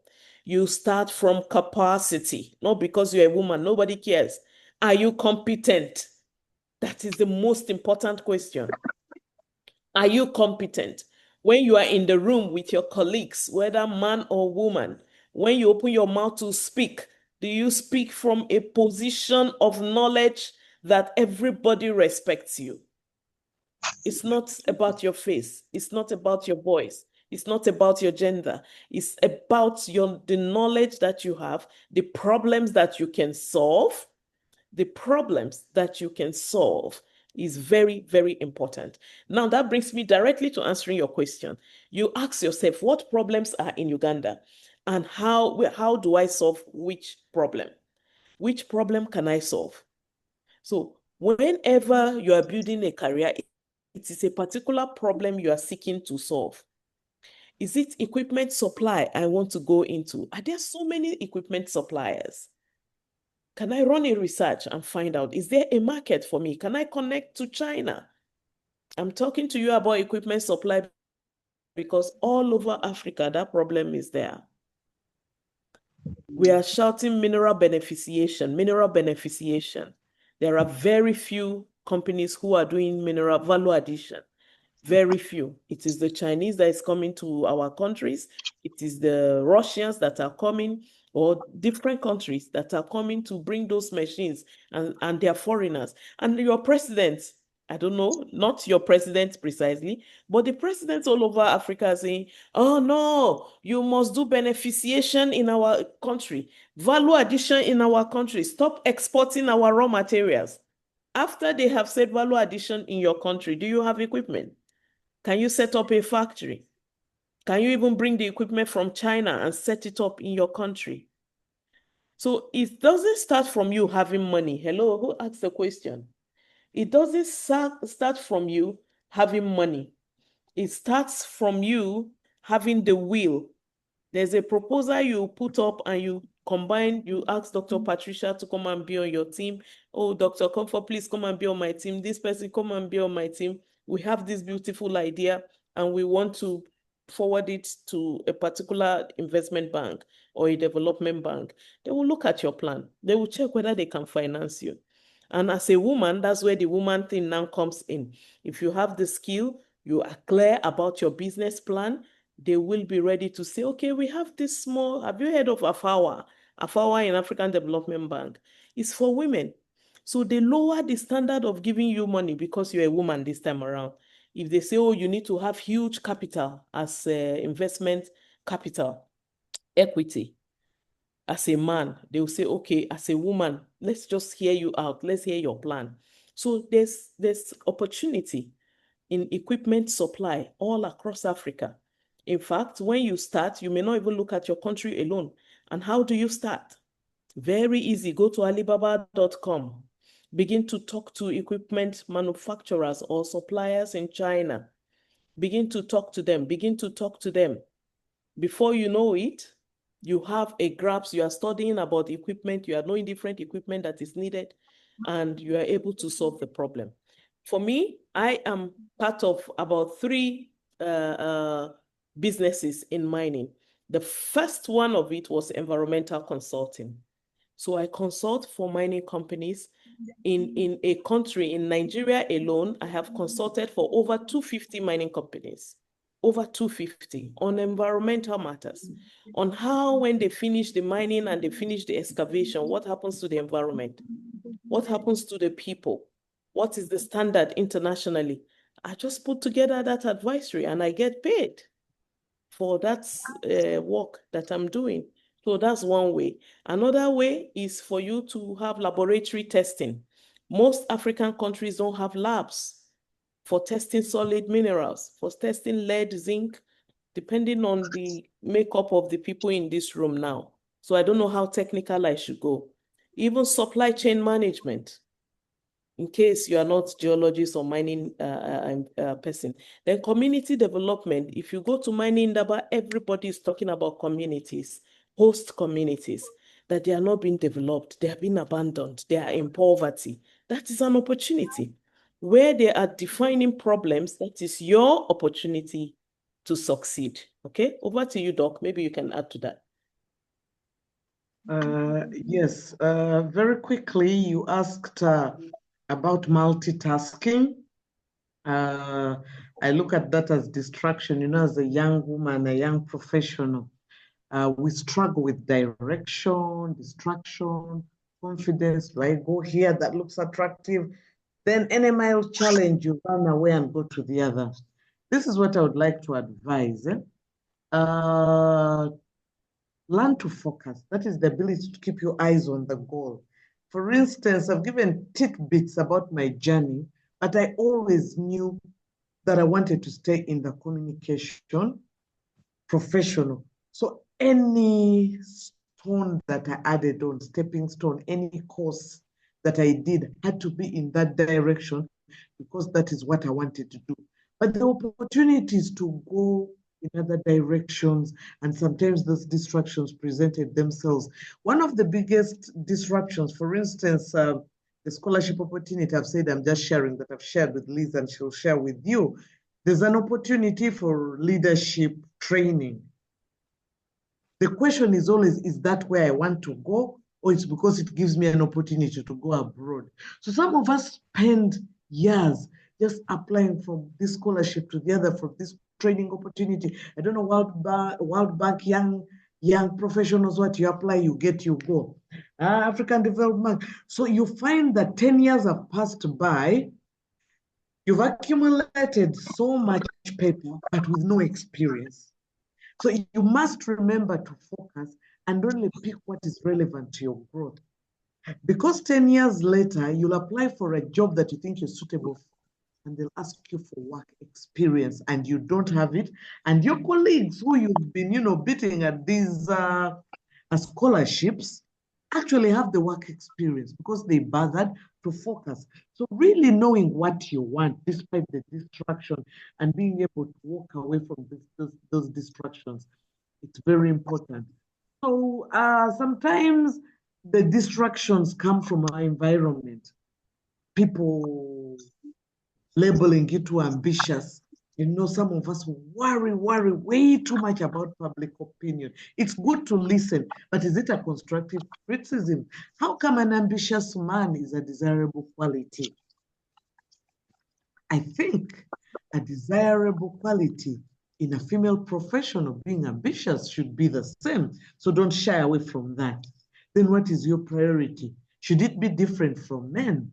You start from capacity, not because you're a woman, nobody cares. Are you competent? That is the most important question. Are you competent? When you are in the room with your colleagues, whether man or woman, when you open your mouth to speak, do you speak from a position of knowledge that everybody respects you? It's not about your face. It's not about your voice. It's not about your gender. It's about the knowledge that you have, the problems that you can solve. The problems that you can solve is very, very important. Now, that brings me directly to answering your question. You ask yourself, what problems are in Uganda? And how do I solve which problem? Which problem can I solve? So whenever you are building a career, it is a particular problem you are seeking to solve. Is it equipment supply I want to go into? Are there so many equipment suppliers? Can I run a research and find out, is there a market for me? Can I connect to China? I'm talking to you about equipment supply because all over Africa, that problem is there. We are shouting mineral beneficiation, mineral beneficiation. There are very few companies who are doing mineral value addition. Very few. It is the Chinese that is coming to our countries. It is the Russians that are coming, or different countries that are coming to bring those machines, and they're foreigners. And your president, I don't know, not your president precisely, but the presidents all over Africa are saying, oh no, you must do beneficiation in our country, value addition in our country, stop exporting our raw materials. After they have said value addition in your country, do you have equipment? Can you set up a factory? Can you even bring the equipment from China and set it up in your country? So it doesn't start from you having money. Hello, who asked the question? It doesn't start from you having money. It starts from you having the will. There's a proposal you put up and you combine, you ask Dr. Patricia to come and be on your team. Oh, Dr. Comfort, please come and be on my team. This person, come and be on my team. We have this beautiful idea and we want to forward it to a particular investment bank or a development bank. They will look at your plan. They will check whether they can finance you. And as a woman, that's where the woman thing now comes in. If you have the skill, you are clear about your business plan, they will be ready to say, okay, we have this small, have you heard of AFAWA? AFAWA in African Development Bank. It's for women. So they lower the standard of giving you money because you're a woman this time around. If they say, oh, you need to have huge capital as investment capital, equity, as a man, they will say, okay, as a woman, let's just hear you out. Let's hear your plan. So there's opportunity in equipment supply all across Africa. In fact, when you start, you may not even look at your country alone. And how do you start? Very easy. Go to alibaba.com. Begin to talk to equipment manufacturers or suppliers in China. Begin to talk to them. Begin to talk to them. Before you know it, you have a grasp. You are studying about equipment. You are knowing different equipment that is needed, and you are able to solve the problem. For me, I am part of about 3 businesses in mining. The first one of it was environmental consulting. So I consult for mining companies in a country. In Nigeria alone, I have consulted for over 250 mining companies, over 250 on environmental matters, on how when they finish the mining and they finish the excavation, what happens to the environment? What happens to the people? What is the standard internationally? I just put together that advisory and I get paid for that work that I'm doing. So that's one way. Another way is for you to have laboratory testing. Most African countries don't have labs for testing solid minerals, for testing lead, zinc, depending on the makeup of the people in this room now. So I don't know how technical I should go. Even supply chain management, in case you are not geologist or mining person. Then community development. If you go to Mining Indaba, everybody is talking about communities, host communities, that they are not being developed, they have been abandoned, they are in poverty. That is an opportunity. Where they are defining problems, that is your opportunity to succeed. Okay, over to you, Doc. Maybe you can add to that. Yes, very quickly, you asked about multitasking. I look at that as distraction. You know, as a young woman, a young professional, we struggle with direction, distraction, confidence. Do I go here that looks attractive? Then any mild challenge, you run away and go to the other. This is what I would like to advise. Learn to focus. That is the ability to keep your eyes on the goal. For instance, I've given tidbits about my journey, but I always knew that I wanted to stay in the communication professional. So any stone that I added on, stepping stone, any course that I did had to be in that direction because that is what I wanted to do. But the opportunities to go in other directions, and sometimes those distractions presented themselves. One of the biggest disruptions, for instance, the scholarship opportunity, I've said I'm just sharing that I've shared with Liz and she'll share with you. There's an opportunity for leadership training. The question is always, is that where I want to go? Or it's because it gives me an opportunity to go abroad? So some of us spend years just applying from this scholarship to the other, from this training opportunity. I don't know, World Bank, young professionals, what you apply, you get, you go. African Development Bank. So you find that 10 years have passed by, you've accumulated so much paper, but with no experience. So you must remember to focus and only pick what is relevant to your growth. Because 10 years later, you'll apply for a job that you think you're suitable for, and they'll ask you for work experience, and you don't have it. And your colleagues who you've been, beating at these scholarships actually have the work experience because they bothered to focus. So really knowing what you want, despite the distraction, and being able to walk away from those distractions, it's very important. So sometimes the distractions come from our environment. People labeling you too ambitious. Some of us worry way too much about public opinion. It's good to listen, but is it a constructive criticism? How come an ambitious man is a desirable quality? I think a desirable quality in a female professional being ambitious should be the same. So don't shy away from that. Then what is your priority? Should it be different from men?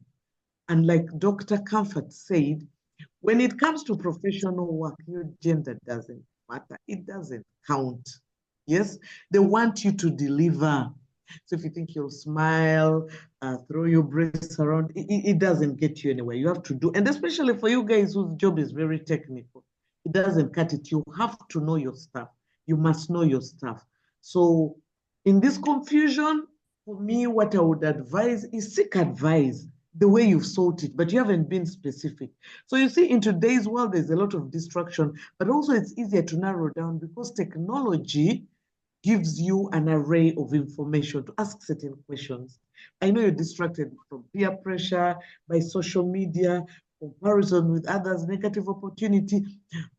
And like Dr. Comfort said, when it comes to professional work, your gender doesn't matter. It doesn't count. Yes, they want you to deliver. So if you think you'll smile, throw your breasts around, it doesn't get you anywhere. You have to do, and especially for you guys whose job is very technical, it doesn't cut it. You have to know your stuff. You must know your stuff. So in this confusion, for me, what I would advise is seek advice the way you've sought it, but you haven't been specific. So you see, in today's world, there's a lot of distraction, but also it's easier to narrow down because technology gives you an array of information to ask certain questions. I know you're distracted from peer pressure, by social media, comparison with others, negative opportunity,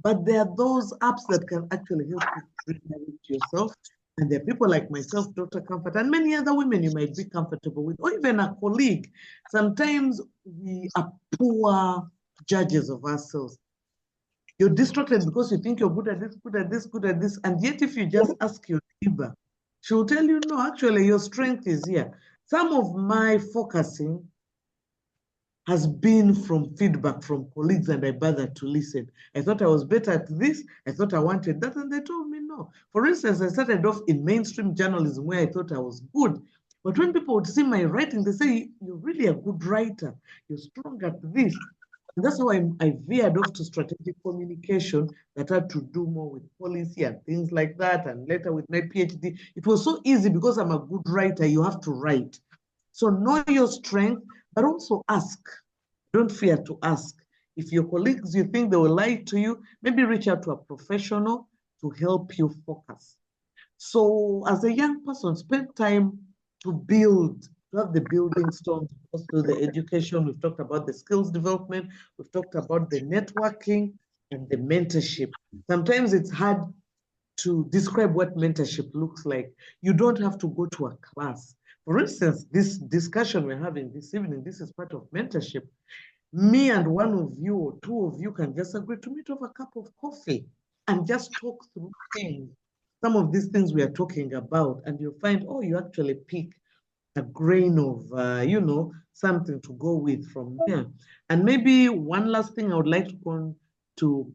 but there are those apps that can actually help you redirect yourself. And there are people like myself, Dr. Comfort, and many other women you might be comfortable with, or even a colleague. Sometimes we are poor judges of ourselves. You're distracted because you think you're good at this, good at this, good at this. And yet if you just ask your neighbor, she'll tell you, no, actually your strength is here. Some of my focusing has been from feedback from colleagues, and I bothered to listen. I thought I was better at this. I thought I wanted that, and they told me no. For instance, I started off in mainstream journalism where I thought I was good. But when people would see my writing, they say, you're really a good writer. You're strong at this. And that's how I veered off to strategic communication that had to do more with policy and things like that. And later with my PhD, it was so easy because I'm a good writer, you have to write. So know your strength, but also ask. Don't fear to ask. If your colleagues, you think they will lie to you, maybe reach out to a professional to help you focus. So as a young person, spend time to build, to have the building stones, also the education. We've talked about the skills development. We've talked about the networking and the mentorship. Sometimes it's hard to describe what mentorship looks like. You don't have to go to a class. For instance, this discussion we're having this evening, this is part of mentorship. Me and one of you or two of you can just agree to meet over a cup of coffee and just talk through things. Some of these things we are talking about, and you'll find, oh, you actually pick a grain of, something to go with from there. And maybe one last thing I would like to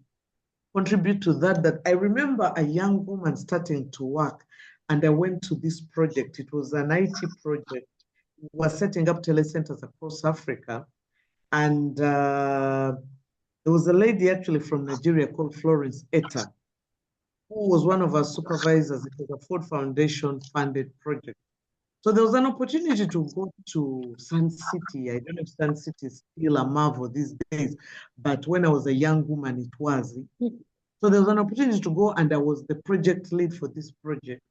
contribute to that I remember a young woman starting to work, and I went to this project. It was an IT project. We were setting up telecenters across Africa. And there was a lady actually from Nigeria called Florence Etta, who was one of our supervisors. It was a Ford Foundation funded project. So there was an opportunity to go to Sun City. I don't know if Sun City is still a marvel these days, but when I was a young woman, it was. So there was an opportunity to go, and I was the project lead for this project.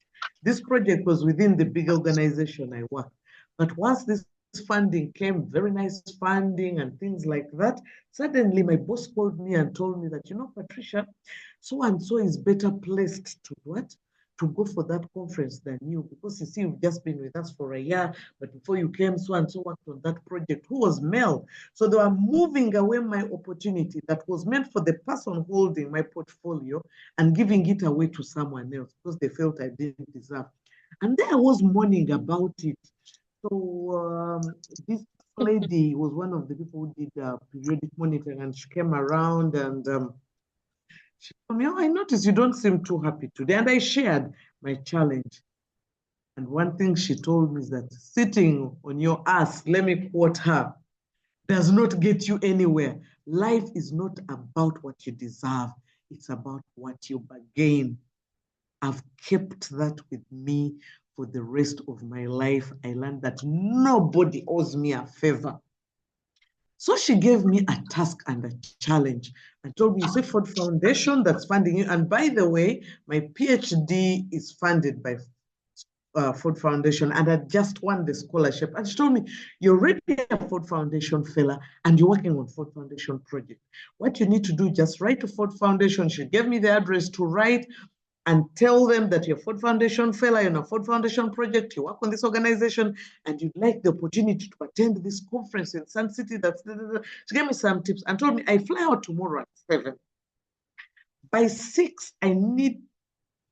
This project was within the big organization I worked. But once this funding came, very nice funding and things like that, suddenly my boss called me and told me that, Patricia, so-and-so is better placed to what? To go for that conference than you, because you see, you've just been with us for a year, but before you came, so-and-so worked on that project, who was male. So they were moving away my opportunity that was meant for the person holding my portfolio and giving it away to someone else because they felt I didn't deserve. And there I was mourning about it. So this lady was one of the people who did periodic monitoring, and she came around and she told me, oh, I noticed you don't seem too happy today. And I shared my challenge. And one thing she told me is that sitting on your ass, let me quote her, does not get you anywhere. Life is not about what you deserve. It's about what you bargain. I've kept that with me for the rest of my life. I learned that nobody owes me a favor. So she gave me a task and a challenge and told me, you say Ford Foundation that's funding you. And by the way, my PhD is funded by Ford Foundation, and I just won the scholarship. And she told me, you're already a Ford Foundation fellow and you're working on Ford Foundation project. What you need to do, just write to Ford Foundation. She gave me the address to write and tell them that you're Ford Foundation fellow, you're in a Ford Foundation project, you work on this organization, and you'd like the opportunity to attend this conference in Sun City. She gave me some tips and told me, I fly out tomorrow at 7. By 6, I need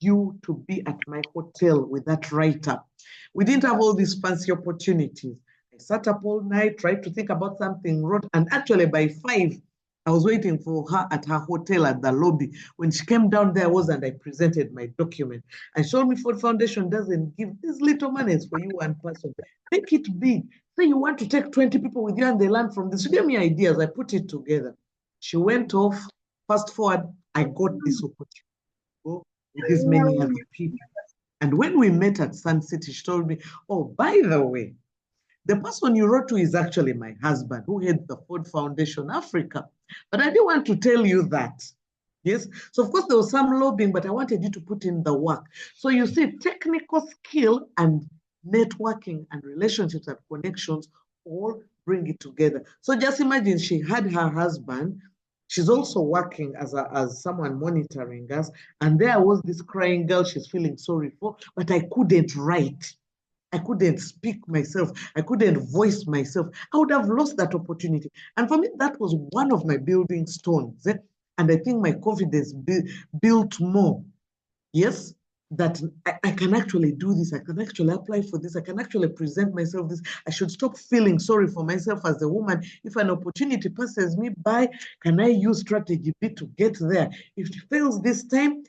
you to be at my hotel with that write-up. We didn't have all these fancy opportunities. I sat up all night, tried to think about something, wrote, and actually by 5, I was waiting for her at her hotel at the lobby. When she came down there, and I presented my document. And showed me Ford Foundation doesn't give these little monies for you one person. Make it big. Say you want to take 20 people with you and they learn from this. She gave me ideas. I put it together. She went off. Fast forward, I got this opportunity to go with these many other people. And when we met at Sun City, she told me, oh, by the way, the person you wrote to is actually my husband who heads the Ford Foundation Africa. But I didn't want to tell you that. Yes. So of course there was some lobbying, but I wanted you to put in the work. So you see, technical skill and networking and relationships and connections all bring it together. So just imagine she had her husband. She's also working as someone monitoring us. And there was this crying girl she's feeling sorry for, but I couldn't write. I couldn't speak myself. I couldn't voice myself. I would have lost that opportunity. And for me, that was one of my building stones. And I think my confidence built more. Yes, that I can actually do this. I can actually apply for this. I can actually present myself this. I should stop feeling sorry for myself as a woman. If an opportunity passes me by, can I use strategy B to get there? If it fails this time,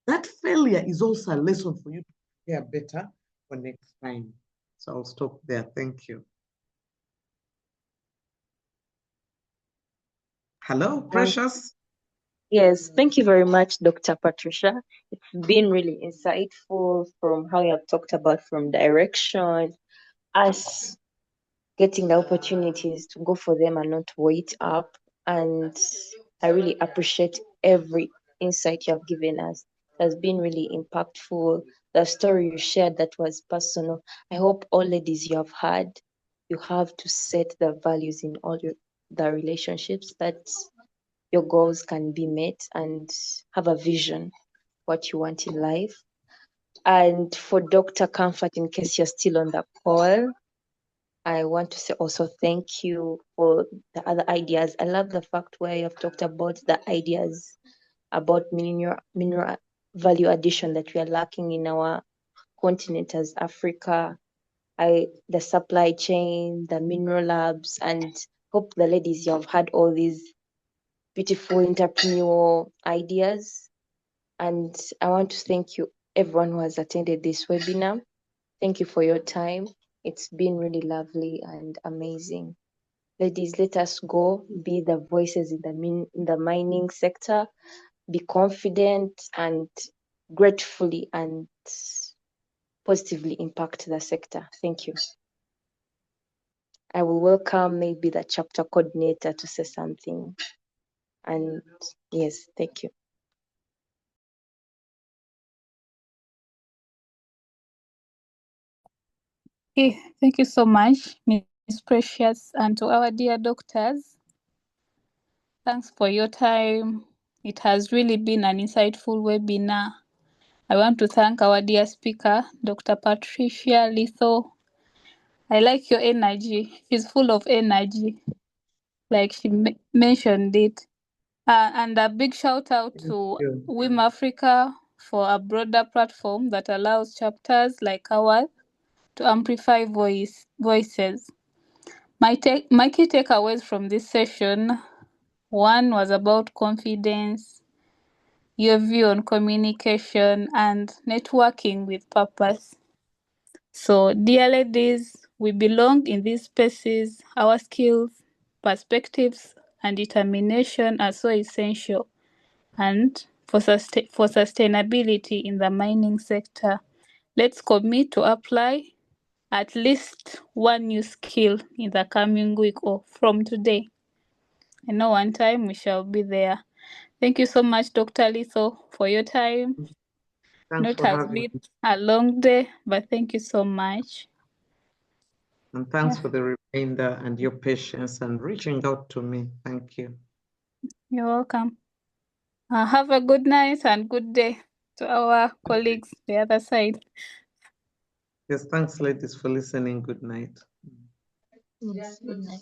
that failure is also a lesson for you to prepare better for next time. So I'll stop there. Thank you. Hello, Precious. Yes, thank you very much, Dr. Patricia. It's been really insightful from how you have talked about from direction, us getting the opportunities to go for them and not wait up. And I really appreciate every insight you have given us. It has been really impactful. The story you shared that was personal. I hope all ladies you have had, you have to set the values in all the relationships that your goals can be met and have a vision what you want in life. And for Dr. Comfort, in case you're still on the call, I want to say also thank you for the other ideas. I love the fact where you have talked about the ideas about mineral value addition that we are lacking in our continent as Africa. The supply chain, the mineral labs, and hope the ladies you have had all these beautiful entrepreneurial ideas. And I want to thank you, everyone who has attended this webinar. Thank you for your time. It's been really lovely and amazing. Ladies, let us go be the voices in the mining sector. Be confident and gratefully and positively impact the sector. Thank you. I will welcome maybe the chapter coordinator to say something. And yes, thank you. Okay, thank you so much, Ms. Precious, and to our dear doctors. Thanks for your time. It has really been an insightful webinar. I want to thank our dear speaker, Dr. Patricia Litho. I like your energy. She's full of energy, like she mentioned it. And a big shout out to WiM-Africa for a broader platform that allows chapters like ours to amplify voices. My key takeaways from this session, one was about confidence, your view on communication, and networking with purpose. So, dear ladies, we belong in these spaces. Our skills, perspectives, and determination are so essential and for sustainability in the mining sector. Let's commit to apply at least one new skill in the coming week or from today. I know one time we shall be there. Thank you so much, Dr. Litho, for your time. Thanks It for has having been me. a long day, but thank you so much. And thanks Yeah. for the reminder and your patience and reaching out to me. Thank you. You're welcome. Have a good night and good day to our colleagues the other side. Yes, thanks, ladies, for listening. Good night. Yes, good night.